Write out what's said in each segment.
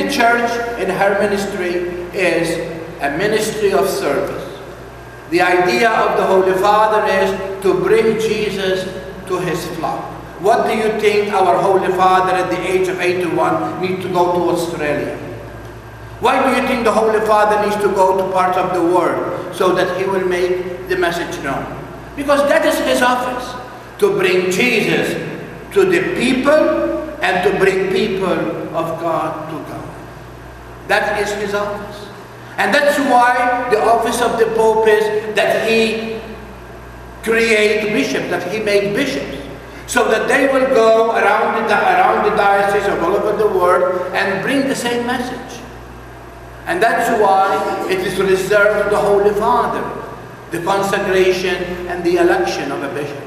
the church in her ministry is a ministry of service. The idea of the Holy Father is to bring Jesus to his flock. What do you think our Holy Father at the age of 81 needs to go to Australia? Why do you think the Holy Father needs to go to parts of the world so that he will make the message known? Because that is his office, to bring Jesus to the people and to bring people of God to God. That is his office. And that's why the office of the Pope is that he create bishops, that he make bishops, so that they will go around the diocese of all over the world and bring the same message. And that's why it is reserved to the Holy Father, the consecration and the election of a bishop.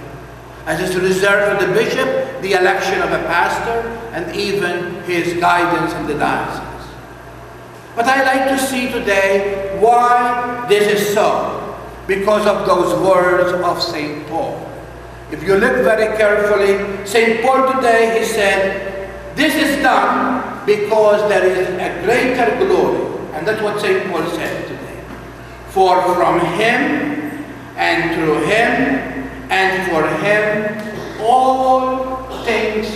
As it's reserved for the bishop, the election of a pastor, and even his guidance in the diocese. But I like to see today why this is so. Because of those words of St. Paul. If you look very carefully, St. Paul today, he said, this is done because there is a greater glory. And that's what St. Paul said today. For from him, and through him, and for him, all things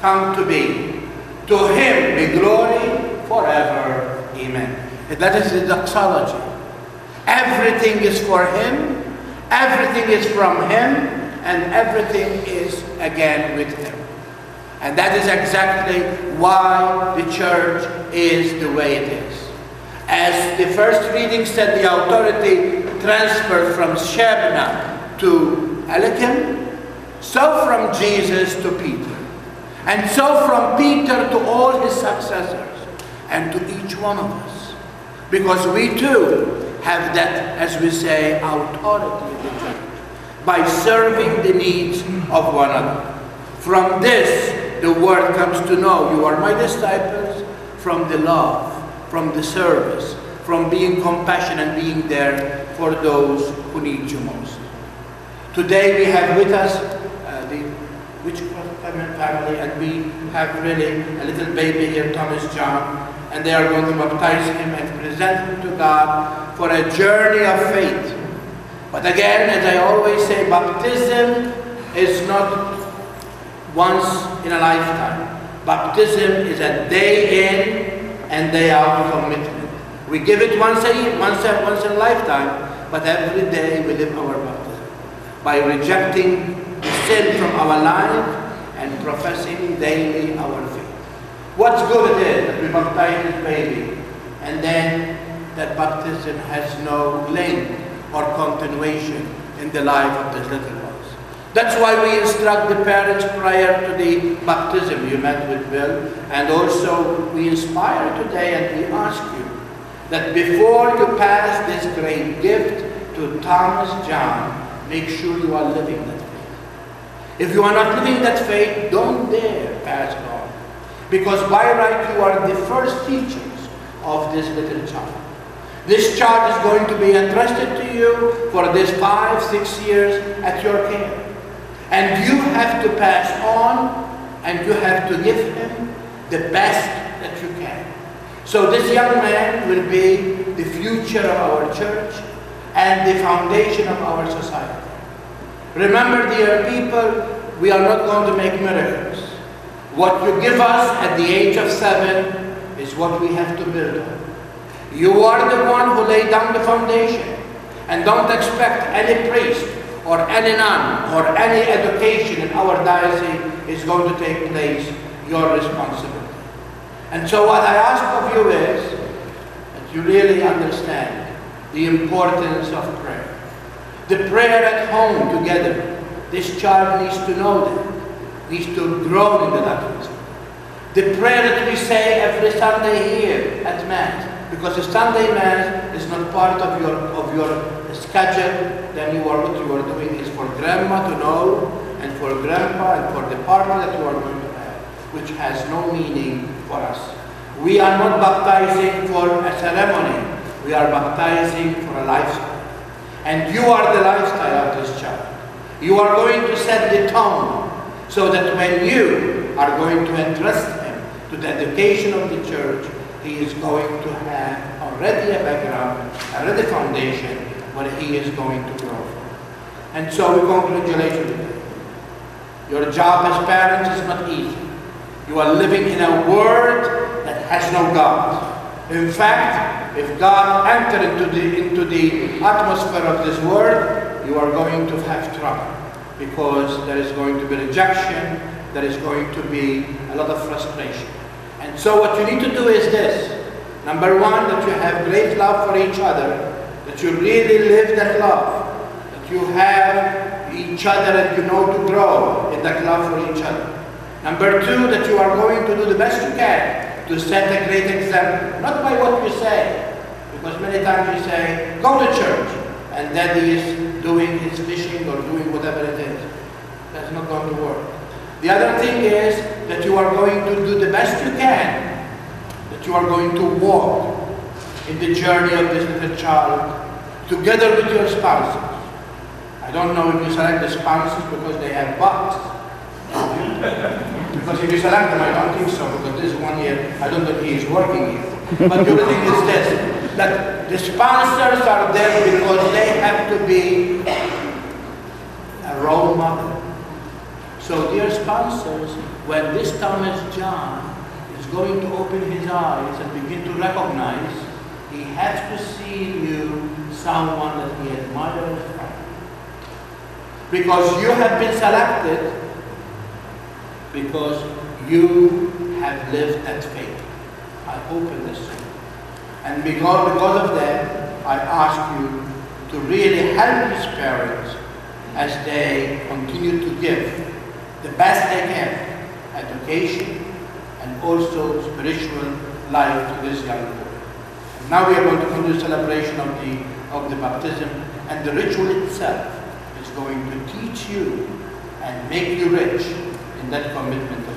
come to be. To him be glory forever. Amen. And that is the doxology. Everything is for him, everything is from him, and everything is again with him. And that is exactly why the church is the way it is. As the first reading said, the authority transferred from Shebna to Eliakim, so from Jesus to Peter, and so from Peter to all his successors, and to each one of us. Because we too have that, as we say, authority in the church, by serving the needs of one another. From this, the world comes to know you are my disciples, from the love, from the service, from being compassionate and being there for those who need you most. Today we have with us the family, and we have really a little baby here, Thomas John, and they are going to baptize him and present him to God for a journey of faith. But again, as I always say, baptism is not once in a lifetime. Baptism is a day in and day out commitment. We give it once in a lifetime, but every day we live our baptism by rejecting the sin from our life and professing daily our faith. What's good it is that we baptize this baby, and then that baptism has no link or continuation in the life of these little ones. That's why we instruct the parents prior to the baptism. You met with Bill, and also we inspire today and we ask you that before you pass this great gift to Thomas John, make sure you are living that faith. If you are not living that faith, don't dare pass it on. Because by right you are the first teachers of this little child. This child is going to be entrusted to you for this 5-6 years at your care. And you have to pass on, and you have to give him the best that you can. So this young man will be the future of our church and the foundation of our society. Remember, dear people, we are not going to make miracles. What you give us at the age of 7 is what we have to build on. You are the one who laid down the foundation, and don't expect any priest or any nun or any education in our diocese is going to take place. Your responsibility. And so what I ask of you is that you really understand the importance of prayer. The prayer at home together. This child needs to know that, needs to grow in the doctrines. The prayer that we say every Sunday here at Mass, because the Sunday Mass is not part of your schedule, then what you are doing is for grandma to know, and for grandpa, and for the partner that you are going to have, which has no meaning for us. We are not baptizing for a ceremony, we are baptizing for a lifestyle. And you are the lifestyle of this child. You are going to set the tone, so that when you are going to entrust him to the education of the church, he is going to have already a background, already a foundation where he is going to grow from. And so we congratulate you today. Your job as parents is not easy. You are living in a world that has no God. In fact, if God entered into the atmosphere of this world, you are going to have trouble, because there is going to be rejection, there is going to be a lot of frustration. And so what you need to do is this. Number one, that you have great love for each other, that you really live that love, that you have each other and you know to grow in that love for each other. Number two, that you are going to do the best you can to set a great example, not by what you say, because many times you say, go to church, and daddy is doing his fishing or doing whatever it is. That's not going to work. The other thing is that you are going to do the best you can, that you are going to walk in the journey of this little child together with your spouses. I don't know if you select the spouses because they have bucks. Because if you select them, I don't think so, because this 1 year, I don't think he is working here. But the other thing is this, that the sponsors are there because they have to be a role model. So dear sponsors, when this Thomas John is going to open his eyes and begin to recognize, he has to see in you someone that he admires from. Because you have been selected, because you have lived that faith. I open this to you. And because of that, I ask you to really help these parents as they continue to give the best they can, education and also spiritual life to this young boy. And now we are going to come to the celebration of the baptism, and the ritual itself is going to teach you and make you rich in that commitment